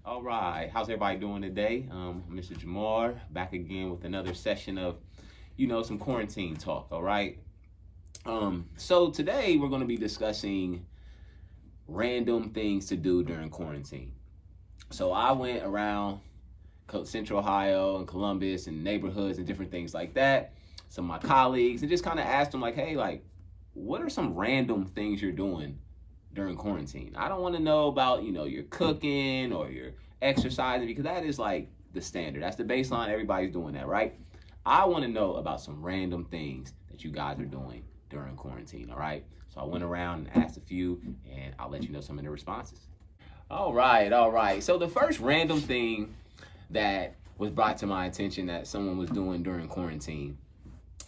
All right, how's everybody doing today? Mr. Jamar back again with another session of, some quarantine talk. All right. So today we're going to be discussing random things to do during quarantine. So I went around Central Ohio and Columbus and neighborhoods and different things like that. Some of my colleagues and just kind of asked them like, hey, what are some random things you're doing during quarantine? I don't want to know about, your cooking or your exercising, because that is like the standard. That's the baseline. Everybody's doing that, right? I want to know about some random things that you guys are doing during quarantine, all right? So I went around and asked a few, and I'll let you know some of the responses. All right. So the first random thing that was brought to my attention that someone was doing during quarantine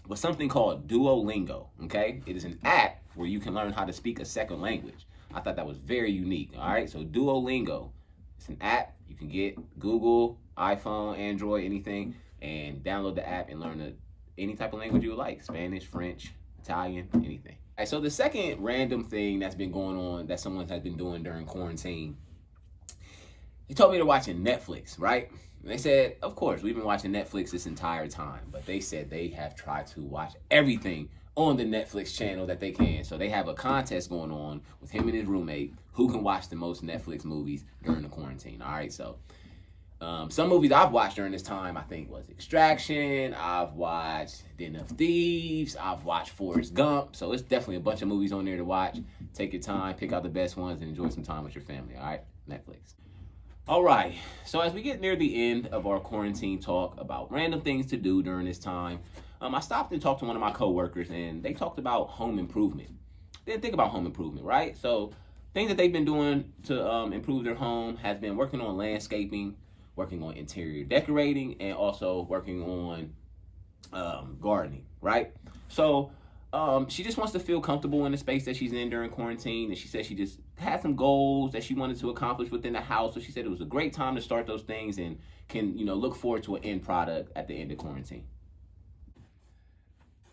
was something called Duolingo, okay? It is an app where you can learn how to speak a second language. I thought that was very unique, all right? So Duolingo, it's an app. You can get Google, iPhone, Android, anything, and download the app and learn any type of language you would like, Spanish, French, Italian, anything. All right, so the second random thing that's been going on that someone has been doing during quarantine, he told me they're watching Netflix, right? And they said, of course, we've been watching Netflix this entire time, but they said they have tried to watch everything on the Netflix channel that they can. So they have a contest going on with him and his roommate who can watch the most Netflix movies during the quarantine. All right, so some movies I've watched during this time, I think, was Extraction. I've watched Den of Thieves. I've watched Forrest Gump. So it's definitely a bunch of movies on there to watch. Take your time, pick out the best ones, and enjoy some time with your family. All right, Netflix. All right, so as we get near the end of our quarantine talk about random things to do during this time, I stopped and talked to one of my coworkers, and they talked about home improvement. They didn't think about home improvement, right? So things that they've been doing to improve their home has been working on landscaping, working on interior decorating, and also working on gardening, right? So she just wants to feel comfortable in the space that she's in during quarantine, and she said she just had some goals that she wanted to accomplish within the house. So she said it was a great time to start those things and can, look forward to an end product at the end of quarantine.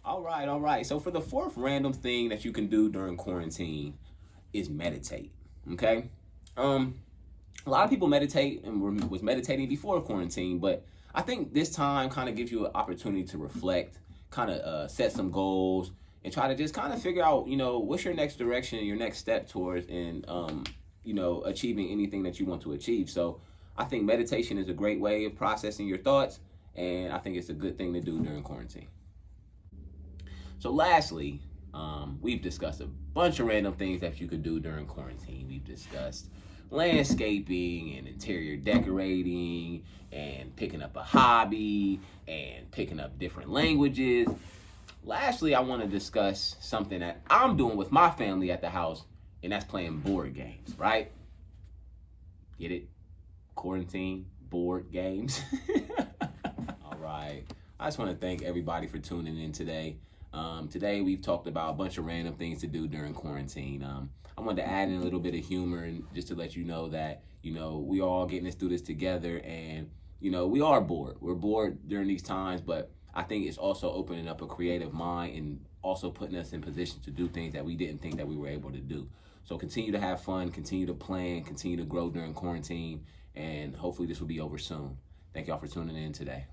All right. So for the fourth random thing that you can do during quarantine is meditate, okay? A lot of people meditate and was meditating before quarantine, but I think this time kind of gives you an opportunity to reflect, kind of set some goals, and try to just kind of figure out, what's your next direction, your next step towards in, achieving anything that you want to achieve. So I think meditation is a great way of processing your thoughts, and I think it's a good thing to do during quarantine. So lastly, we've discussed a bunch of random things that you could do during quarantine. We've discussed landscaping and interior decorating and picking up a hobby and picking up different languages. Lastly, I want to discuss something that I'm doing with my family at the house, and that's playing board games, right? Get it? Quarantine, board games. All right. I just want to thank everybody for tuning in today. Today we've talked about a bunch of random things to do during quarantine. I wanted to add in a little bit of humor and just to let you know that, we all getting through this together, and, we are bored. We're bored during these times, but I think it's also opening up a creative mind and also putting us in position to do things that we didn't think that we were able to do. So continue to have fun, continue to plan, continue to grow during quarantine, and hopefully this will be over soon. Thank y'all for tuning in today.